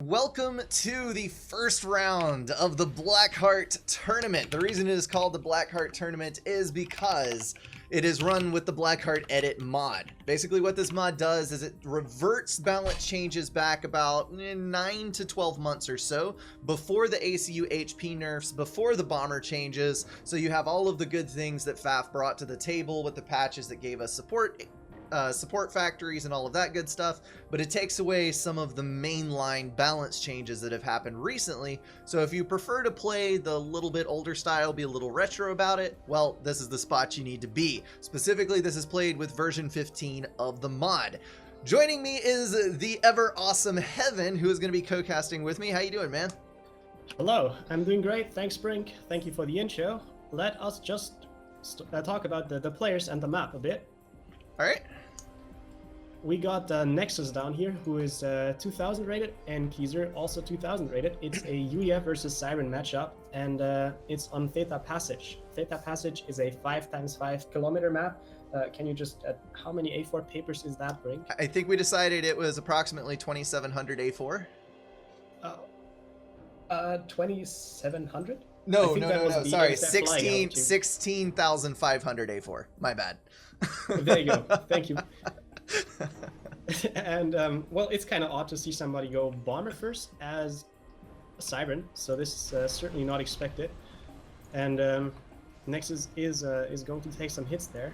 Welcome to the first round of the Blackheart Tournament. The reason it is called the Blackheart Tournament is because it is run with the BHEdit mod. Basically what this mod does is it reverts balance changes back about 9 to 12 months or so before the ACU HP nerfs, before the bomber changes, so you have all of the good things that FAF brought to the table with the patches that gave us support factories and all of that good stuff, but it takes away some of the mainline balance changes that have happened recently. So if you prefer to play the little bit older style, be a little retro about it, well, this is the spot you need to be. Specifically, this is played with version 15 of the mod. Joining me is the ever awesome Heaven, who is going to be co-casting with me. How you doing, man? Hello, I'm doing great. Thanks, Brink. Thank you for the intro. Let us just talk about the players and the map a bit. All right. We got Nexus down here, who is 2000 rated, and Keyser, also 2000 rated. It's a UEF versus Siren matchup, and it's on Theta Passage. Theta Passage is a 5x5 kilometer map. Can you just, how many A4 papers is that, Brink? I think we decided it was approximately 2,700 A4. 2,700? No, sorry, 16,500 A4. My bad. There you go. Thank you. And well, it's kind of odd to see somebody go bomber first as a Siren, so this is certainly not expected. And Nexus is going to take some hits there.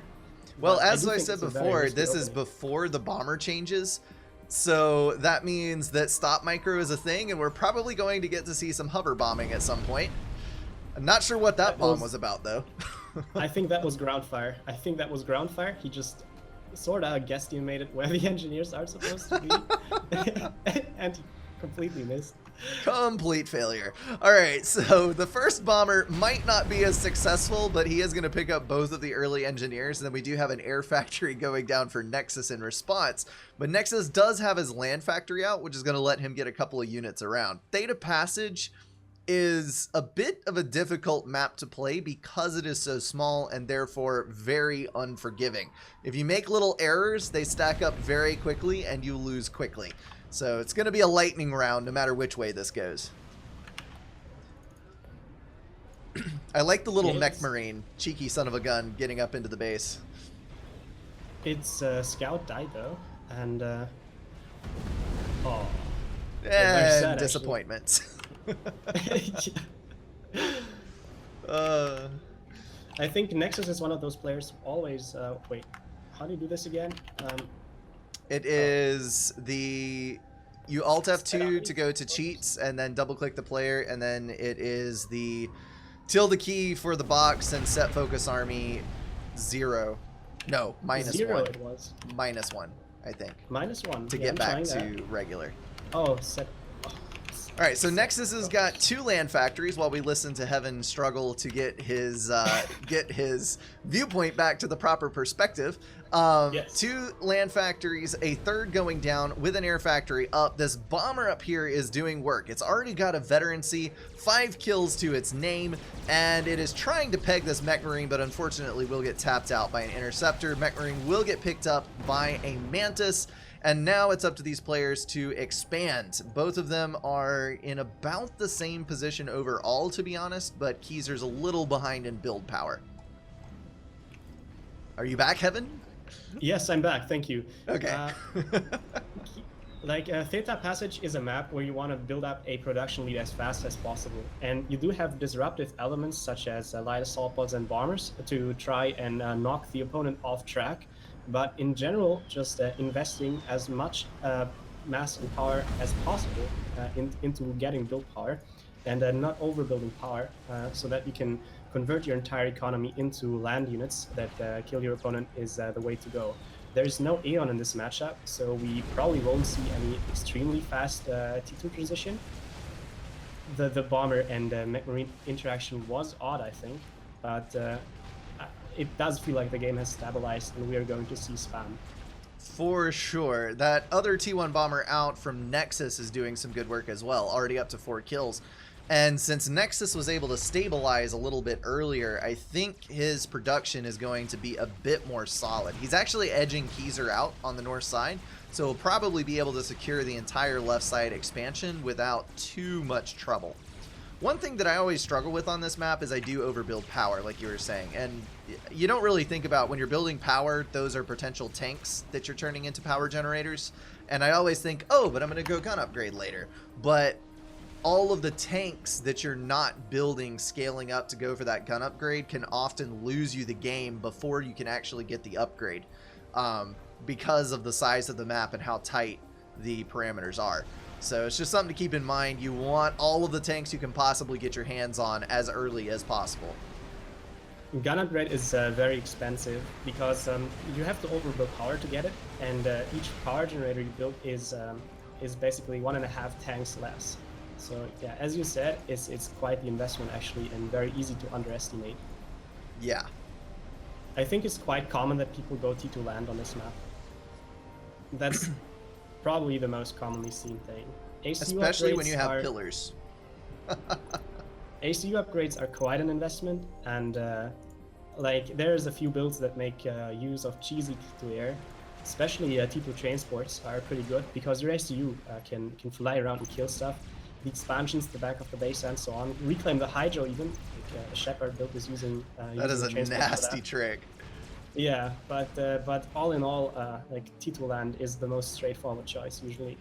Well, as I said before, this is before the bomber changes, so that means that stop micro is a thing, and we're probably going to get to see some hover bombing at some point. I'm not sure what that bomb was about, though. I think that was ground fire. He just sort of guesstimated where the engineers are supposed to be, and he completely missed. Complete failure. All right, so the first bomber might not be as successful, but he is going to pick up both of the early engineers, and then we do have an air factory going down for Nexus in response. But Nexus does have his land factory out, which is going to let him get a couple of units around. Theta Passage is a bit of a difficult map to play because it is so small and therefore very unforgiving. If you make little errors, they stack up very quickly and you lose quickly. So it's going to be a lightning round no matter which way this goes. I like the little mech marine, cheeky son of a gun, getting up into the base. It's Scout died though, and and disappointments. I think Nexus is one of those players who always wait, how do you do this again? It is you alt F2 to go to cheats and then double click the player, and then it is the tilde key for the box and set focus army 0. No, -1. It was -1, I think. -1 to get back to regular. Oh, set. All right, so Nexus has got 2 land factories while we listen to Heaven struggle to get his viewpoint back to the proper perspective. Yes. 2 land factories, a third going down with an air factory up. This bomber up here is doing work. It's already got a veterancy, 5 kills to its name, and it is trying to peg this mech marine, but unfortunately will get tapped out by an interceptor. Mech marine will get picked up by a mantis. And now it's up to these players to expand. Both of them are in about the same position overall, to be honest, but Keyser's a little behind in build power. Are you back, Heaven? Yes, I'm back. Thank you. Okay. Theta Passage is a map where you want to build up a production lead as fast as possible. And you do have disruptive elements such as light assault pods and bombers to try and knock the opponent off track. But in general, just investing as much mass and power as possible into getting build power, and not overbuilding power, so that you can convert your entire economy into land units that kill your opponent is the way to go. There's no Aeon in this matchup, so we probably won't see any extremely fast T2 transition. The bomber and mech marine interaction was odd, I think, but it does feel like the game has stabilized and we are going to see spam. For sure. That other T1 bomber out from Nexus is doing some good work as well, already up to 4 kills. And since Nexus was able to stabilize a little bit earlier, I think his production is going to be a bit more solid. He's actually edging Keyser out on the north side, so he'll probably be able to secure the entire left side expansion without too much trouble. One thing that I always struggle with on this map is I do overbuild power, like you were saying, and you don't really think about when you're building power, those are potential tanks that you're turning into power generators, and I always think, oh, but I'm going to go gun upgrade later, but all of the tanks that you're not building scaling up to go for that gun upgrade can often lose you the game before you can actually get the upgrade, because of the size of the map and how tight the parameters are. So it's just something to keep in mind. You want all of the tanks you can possibly get your hands on as early as possible. Gun upgrade is very expensive because you have to overbuild power to get it, and each power generator you build is basically 1.5 tanks less. So yeah, as you said, it's quite the investment actually, and very easy to underestimate. Yeah. I think it's quite common that people go T2 land on this map. That's probably the most commonly seen thing. Especially when you have pillars. ACU upgrades are quite an investment, and like there's a few builds that make use of cheesy T2 air. Especially T2 transports are pretty good because your ACU can fly around and kill stuff. The expansions, the back of the base, and so on. Reclaim the Hydro even. Like, a Shepard build is using. That is a nasty trick. Yeah, but all in all, like T2 land is the most straightforward choice usually.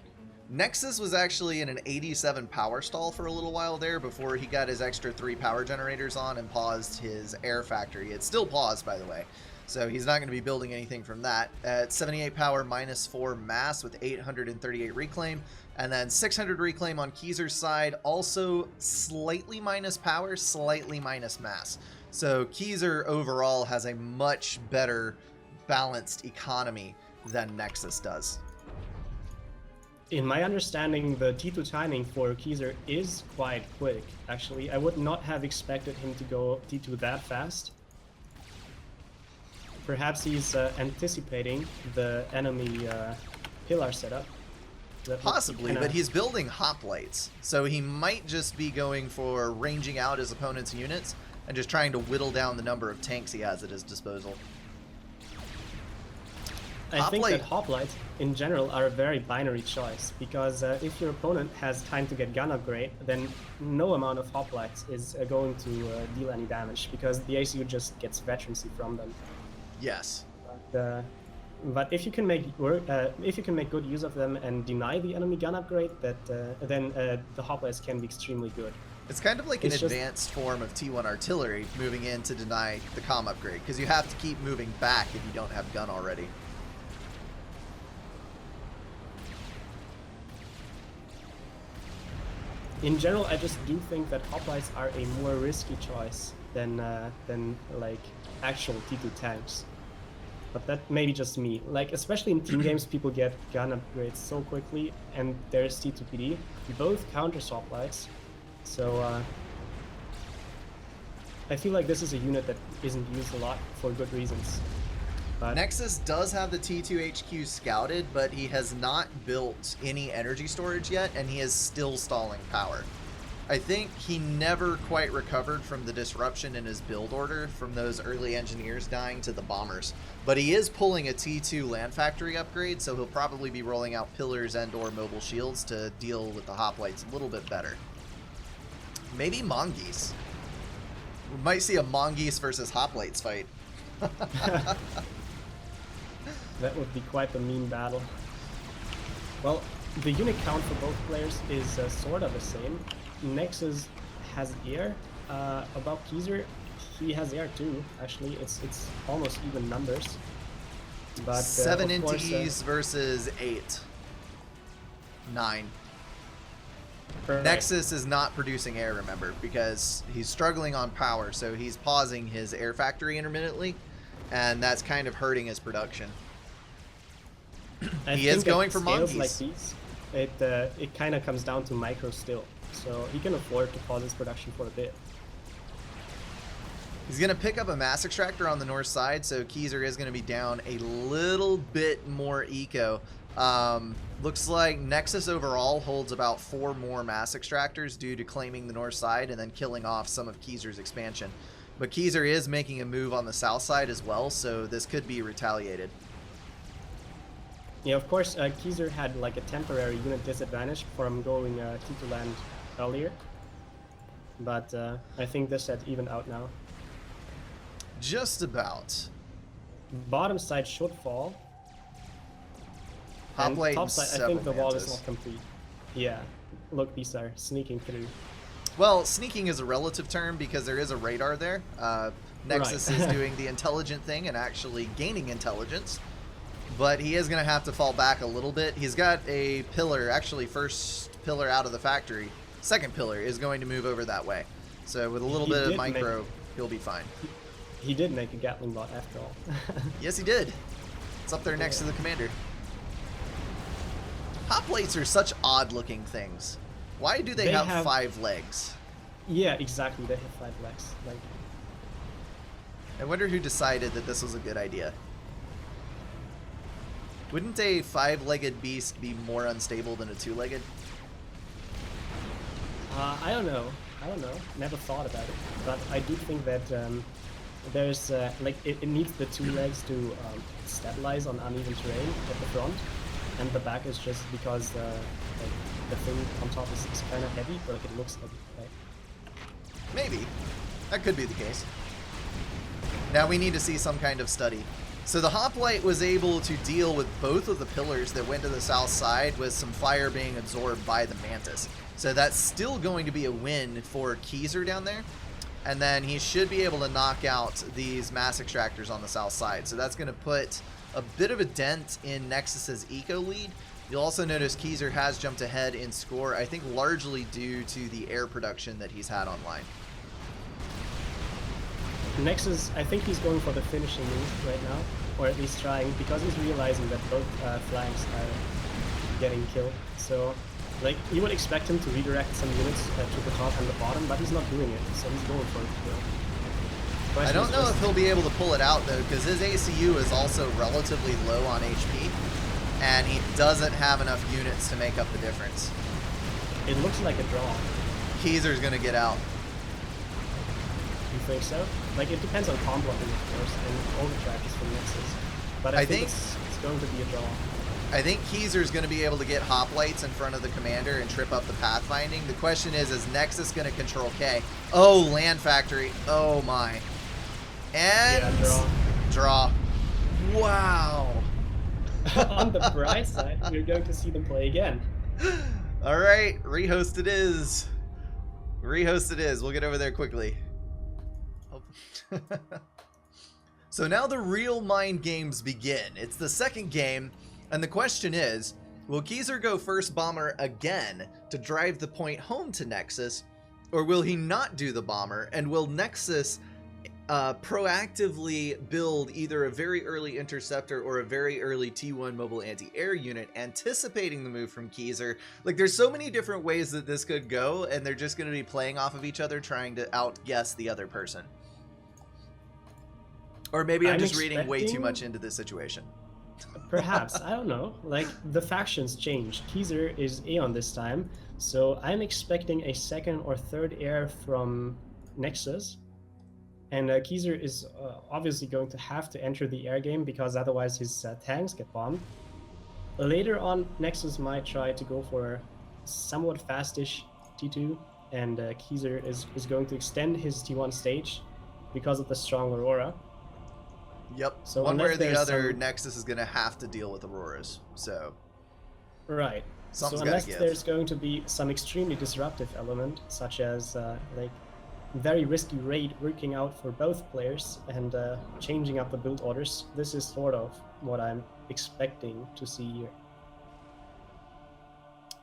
Nexus was actually in an 87 power stall for a little while there before he got his extra 3 power generators on and paused his air factory. It's still paused, by the way, so he's not going to be building anything from that. At 78 power, -4 mass with 838 reclaim, and then 600 reclaim on Keezer's side, also slightly minus power, slightly minus mass. So Keezer overall has a much better balanced economy than Nexus does. In my understanding, the T2 timing for Keezer is quite quick, actually. I would not have expected him to go T2 that fast. Perhaps he's anticipating the enemy pillar setup. Possibly, but he's building hoplites, so he might just be going for ranging out his opponent's units and just trying to whittle down the number of tanks he has at his disposal. I think that hoplites in general are a very binary choice, because if your opponent has time to get gun upgrade, then no amount of hoplites is going to deal any damage, because the ACU just gets veterancy from them. Yes. But if you can make good use of them and deny the enemy gun upgrade, then the hoplites can be extremely good. It's kind of like an advanced form of T1 artillery moving in to deny the comm upgrade, because you have to keep moving back if you don't have gun already. In general, I just do think that hoplites are a more risky choice than like actual T2 tanks. But that may be just me. Like, especially in team games, people get gun upgrades so quickly, and there's T2 PD. Both counters hoplites. So I feel like this is a unit that isn't used a lot for good reasons. But Nexus does have the T2 HQ scouted, but he has not built any energy storage yet, and he is still stalling power. I think he never quite recovered from the disruption in his build order from those early engineers dying to the bombers. But he is pulling a T2 land factory upgrade, so he'll probably be rolling out pillars and or mobile shields to deal with the hoplites a little bit better. Maybe Mongoose. We might see a Mongoose versus hoplites fight. that would be quite a mean battle. Well, the unit count for both players is sort of the same. Nexus has air above Keezer. He has air too, actually. It's almost even numbers. But 7 NTs versus 8. 9. Right. Nexus is not producing air, remember, because he's struggling on power, so he's pausing his air factory intermittently, and that's kind of hurting his production. He is going for monkeys. Like these, it kind of comes down to micro still, so he can afford to pause his production for a bit. He's going to pick up a mass extractor on the north side, so Keezer is going to be down a little bit more eco. Looks like Nexus overall holds about 4 more mass extractors due to claiming the north side and then killing off some of Keezer's expansion. But Keezer is making a move on the south side as well, so this could be retaliated. Yeah, of course, Keyser had like a temporary unit disadvantage from going T to land earlier. But I think this set even out now. Just about. Bottom side should fall. Top And lane, top side, I think the wall is Mantis. not complete. Yeah, look, these are sneaking through. Well, sneaking is a relative term because there is a radar there. Nexus Right. is doing the intelligent thing and actually gaining intelligence. But he is going to have to fall back a little bit. He's got a pillar, actually first pillar out of the factory. Second pillar is going to move over that way. So with a little bit of micro, he'll be fine. He did make a Gatling bot after all. Yes, he did. It's up there next to the commander. Hot plates are such odd looking things. Why do they have 5 legs? Yeah, exactly. They have 5 legs. Like, I wonder who decided that this was a good idea. Wouldn't a 5-legged beast be more unstable than a 2-legged? I don't know. Never thought about it. But I do think that there's like it needs the 2 legs to stabilize on uneven terrain at the front, and the back is just because like the thing on top is kind of heavy, but like it looks heavy. Right? Maybe. That could be the case. Now we need to see some kind of study. So the hoplite was able to deal with both of the pillars that went to the south side with some fire being absorbed by the Mantis. So that's still going to be a win for Keyser down there. And then he should be able to knock out these mass extractors on the south side. So that's going to put a bit of a dent in Nexus's eco lead. You'll also notice Keyser has jumped ahead in score, I think largely due to the air production that he's had online. Nexus, I think he's going for the finishing move right now, or at least trying, because he's realizing that both flanks are getting killed. So, like, you would expect him to redirect some units to the top and the bottom, but he's not doing it, so he's going for it. I don't know if he'll be able to pull it out, though, because his ACU is also relatively low on HP, and he doesn't have enough units to make up the difference. It looks like a draw. Keyser's going to get out. You think so? Like, it depends on comp blocking, of course, and all the tracks from Nexus. But I think it's going to be a draw. I think Keyser's going to be able to get hoplites in front of the commander and trip up the pathfinding. The question is Nexus going to control K? Oh, land factory. Oh, my. And... yeah, draw. Wow. On the bright side, we're going to see them play again. All right, rehost it is. Rehost it is. We'll get over there quickly. Oh. So now the real mind games begin. It's the second game, and the question is, will Keyser go first bomber again to drive the point home to Nexus, or will he not do the bomber, and will Nexus proactively build either a very early interceptor or a very early T1 mobile anti-air unit, anticipating the move from Keyser? Like, there's so many different ways that this could go, and they're just going to be playing off of each other, trying to outguess the other person. Or maybe I'm just reading way too much into this situation. Perhaps, I don't know. Like, the factions changed. Keyser is Aeon this time, so I'm expecting a second or third air from Nexus. And Keyser is obviously going to have to enter the air game because otherwise his tanks get bombed. Later on, Nexus might try to go for somewhat fastish T2, and Keyser is going to extend his T1 stage because of the strong Aurora. Yep. So one way or the other, Nexus is going to have to deal with Auroras. So. Right. Something's so unless gotta give. there's going to be some extremely disruptive element, such as like very risky raid working out for both players and changing up the build orders, this is sort of what I'm expecting to see here.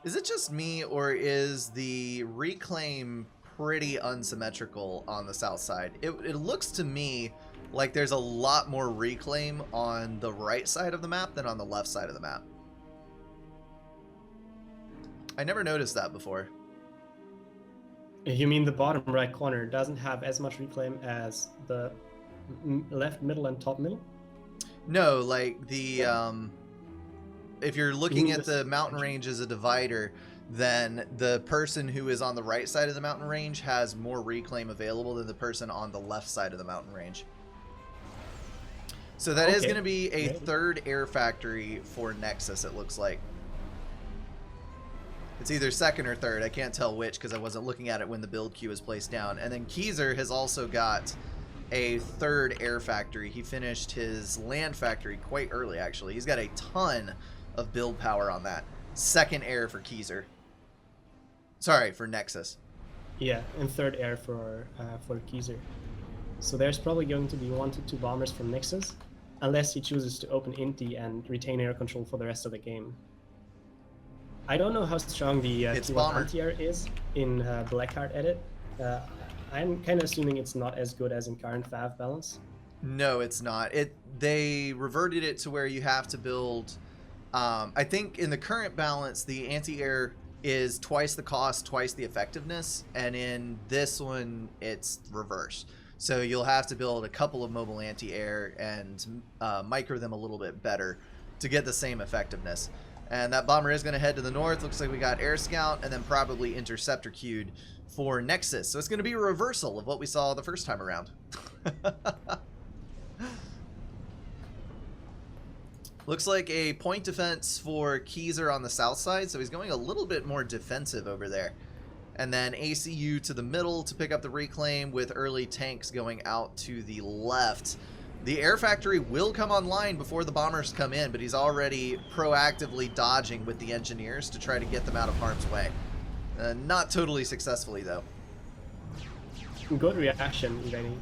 Is it just me, or is the reclaim pretty unsymmetrical on the south side? It looks to me like there's a lot more reclaim on the right side of the map than on the left side of the map. I never noticed that before. You mean the bottom right corner doesn't have as much reclaim as the left middle and top middle? No, like the if you're looking at the mountain range as a divider, then the person who is on the right side of the mountain range has more reclaim available than the person on the left side of the mountain range. So that is Okay. going to be a Great. third air factory for Nexus, it looks like. It's either second or third. I can't tell which because I wasn't looking at it when the build queue was placed down. And then Keyser has also got a third air factory. He finished his land factory quite early, actually. He's got a ton of build power on that. Second air for Keyser. Sorry, for Nexus. Yeah, and third air for Keyser. So there's probably going to be 1 to 2 bombers from Nexus, unless he chooses to open Inti and retain air control for the rest of the game. I don't know how strong the T1 anti-air is in Blackheart edit. I'm kind of assuming it's not as good as in current FAF balance. No, it's not. They reverted it to where you have to build. I think in the current balance, the anti-air is twice the cost, twice the effectiveness, and in this one, it's reverse. So you'll have to build a couple of mobile anti-air and micro them a little bit better to get the same effectiveness. And that bomber is going to head to the north. Looks like we got Air Scout and then probably Interceptor queued for Nexus. So it's going to be a reversal of what we saw the first time around. Looks like a point defense for Keyser on the south side, so he's going a little bit more defensive over there. And then ACU to the middle to pick up the reclaim with early tanks going out to the left. The air factory will come online before the bombers come in, but he's already proactively dodging with the engineers to try to get them out of harm's way. Not totally successfully, though. Good reaction, Benny.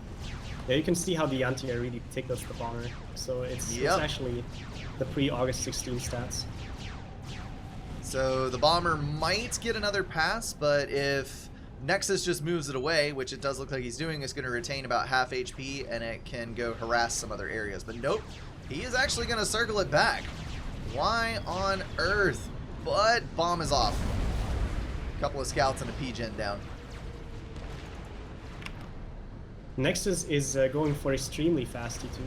Yeah, you can see how the anti-air really tickles the bomber. So it's actually the pre-August 16 stats. So the bomber might get another pass, but if Nexus just moves it away, which it does look like he's doing, it's going to retain about half HP and it can go harass some other areas. But nope, he is actually going to circle it back. Why on earth? But bomb is off. A couple of scouts and a P-gen down. Nexus is going for extremely fast T2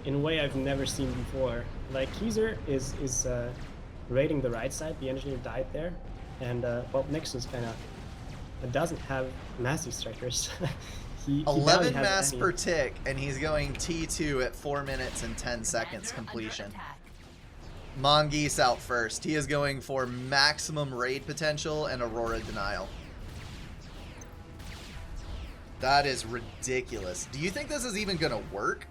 in a way I've never seen before. Like Keyser is raiding the right side, the engineer died there, and well, Nexus kind of doesn't have massive strikers. he 11 mass per tick, and he's going T2 at 4 minutes and 10 seconds completion. Mongoose out first. He is going for maximum raid potential and Aurora denial. That is ridiculous. Do you think this is even gonna work?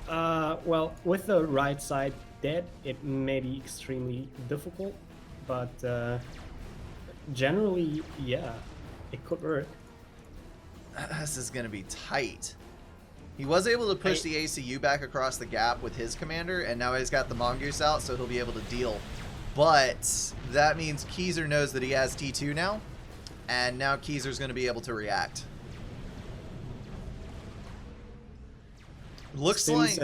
Well, with the right side dead, it may be extremely difficult, but generally, yeah, it could work. This is gonna be tight. He was able to push the ACU back across the gap with his commander, and now he's got the Mongoose out, so he'll be able to deal. But that means Keyser knows that he has T2 now, and now Keyser's gonna be able to react. Looks like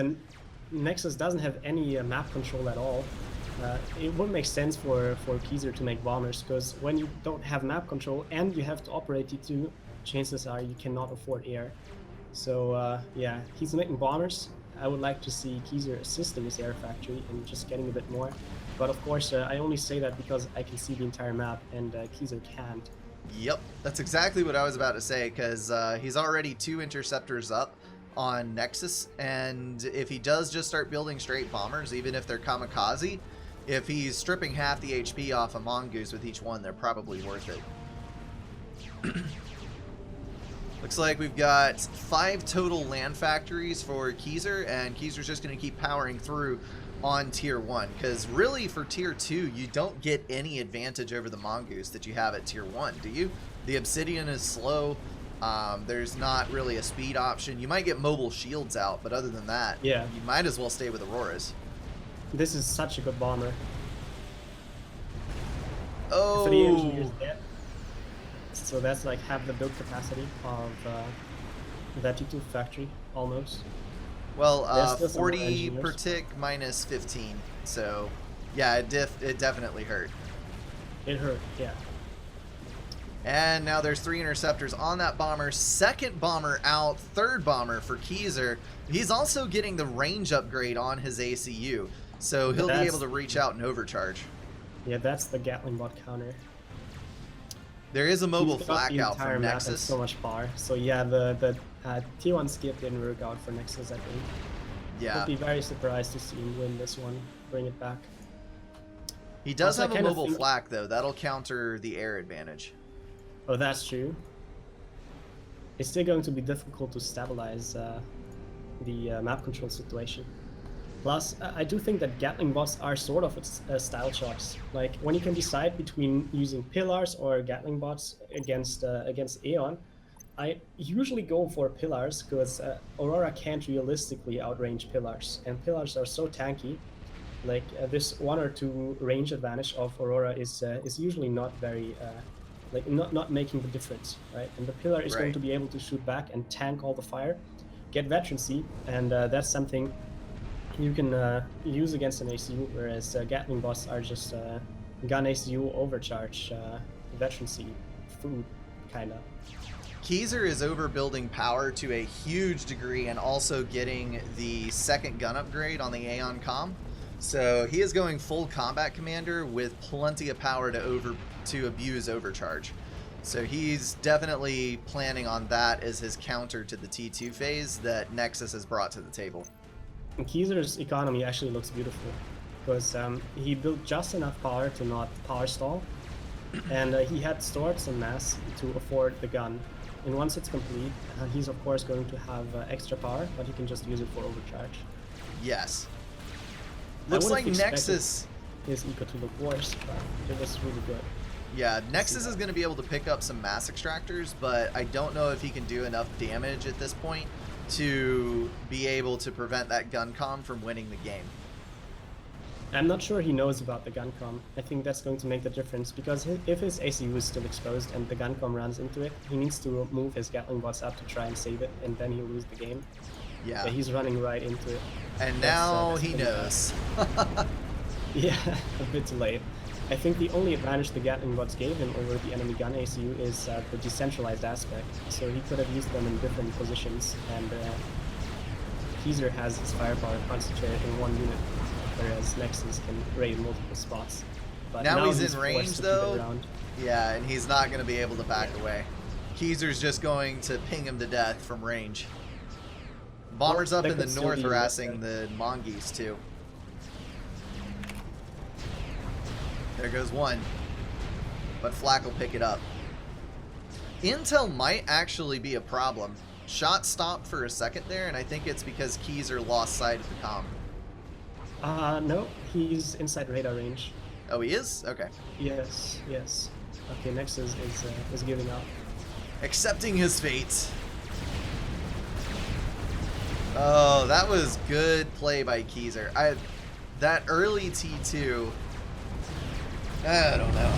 Nexus doesn't have any map control at all. It would make sense for Keyser to make bombers, because when you don't have map control and you have to operate T2, chances are you cannot afford air. So yeah, he's making bombers. I would like to see Keyser assisting his air factory and just getting a bit more. But of course, I only say that because I can see the entire map and Keyser can't. Yep, that's exactly what I was about to say, because he's already 2 interceptors up on Nexus, and if he does just start building straight bombers, even if they're kamikaze, if he's stripping half the HP off a Mongoose with each one, they're probably worth it. Looks like we've got 5 total land factories for Keyser, and Keyser's just going to keep powering through on tier 1, because really for tier 2 you don't get any advantage over the Mongoose that you have at tier 1, do you? The Obsidian is slow. There's not really a speed option. You might get mobile shields out, but other than that, yeah, you might as well stay with Auroras. This is such a good bomber. Oh! 3 engineers dead. So that's like half the build capacity of that T2 factory, almost. Well, 40 per tick minus 15. So, yeah, it definitely hurt. It hurt, yeah. And now there's 3 interceptors on that bomber. Second bomber out, third bomber for Keyser. He's also getting the range upgrade on his ACU, so he'll be able to reach out and overcharge. Yeah, that's the Gatling bot counter. There is a mobile flak out from Nexus. So much power. So yeah, the T1 skip didn't work out for Nexus, I think. Yeah. Would be very surprised to see him win this one, bring it back. He does Also, have I a kinda mobile think- flak, though. That'll counter the air advantage. Oh, that's true. It's still going to be difficult to stabilize the map control situation. Plus, I do think that Gatling bots are sort of style shocks. Like, when you can decide between using pillars or Gatling bots against Aeon, I usually go for pillars because Aurora can't realistically outrange pillars, and pillars are so tanky. Like this 1 or 2 range advantage of Aurora is usually not very like not making the difference, right? And the pillar is going Right. to be able to shoot back and tank all the fire, get veterancy, and that's something you can use against an ACU, whereas Gatling bots are just gun ACU overcharge veterancy food, kind of. Keyser is overbuilding power to a huge degree and also getting the second gun upgrade on the Aeon comm. So he is going full combat commander with plenty of power to abuse overcharge. So he's definitely planning on that as his counter to the T2 phase that Nexus has brought to the table. And Keyser's economy actually looks beautiful because he built just enough power to not power stall, and he had stored some mass to afford the gun. And once it's complete, he's of course going to have extra power, but he can just use it for overcharge. Yes. I Looks would like have expected Nexus... his eco to look worse, but it was really good. Yeah, Nexus is going to be able to pick up some mass extractors, but I don't know if he can do enough damage at this point to be able to prevent that gun comm from winning the game. I'm not sure he knows about the gun comm. I think that's going to make the difference, because if his ACU is still exposed and the gun comm runs into it, he needs to move his Gatling bots up to try and save it, and then he'll lose the game. Yeah. But he's running right into it. And That's, now that's he pretty bad. knows. Yeah, a bit too late. I think the only advantage the Gatling bots gave him over the enemy gun ACU is the decentralized aspect. So he could have used them in different positions, and Keyser has his firepower concentrated in one unit, whereas Nexus can raid multiple spots. But Now he's in forced range, to keep it though. around. Yeah, and he's not going to be able to back away. Keyser's just going to ping him to death from range. Bombers Well, up that in the could still north be harassing the Mongoose, too. There goes one. But Flak will pick it up. Intel might actually be a problem. Shot stopped for a second there, and I think it's because Keyser lost sight of the comm. No, he's inside radar range. Oh, he is? Okay. Yes, yes. Okay, Nexus is giving up. Accepting his fate. Oh, that was good play by Keyser. That early T2, I don't know.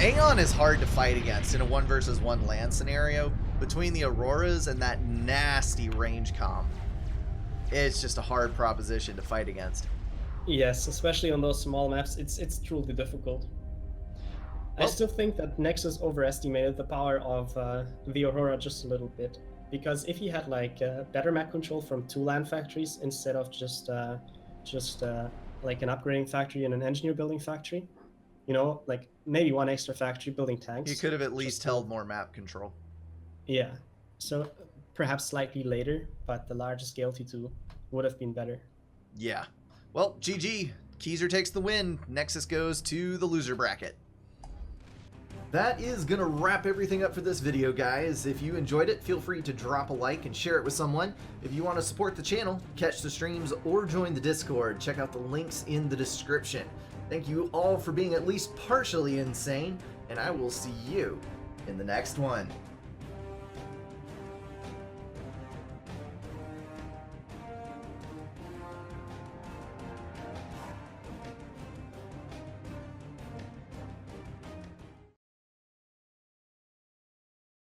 Aeon is hard to fight against in a 1 versus 1 land scenario between the Auroras and that nasty range comm. It's just a hard proposition to fight against. Yes, especially on those small maps, it's truly difficult. I Well- still think that Nexus overestimated the power of the Aurora just a little bit. Because if he had like better map control from 2 land factories instead of just like an upgrading factory and an engineer building factory, you know, like maybe 1 extra factory building tanks. He could have at least just held more map control. Yeah, so perhaps slightly later, but the larger scale T2 would have been better. Yeah. Well, GG. Keyser takes the win. Nexus goes to the loser bracket. That is going to wrap everything up for this video, guys. If you enjoyed it, feel free to drop a like and share it with someone. If you want to support the channel, catch the streams, or join the Discord, check out the links in the description. Thank you all for being at least partially insane, and I will see you in the next one.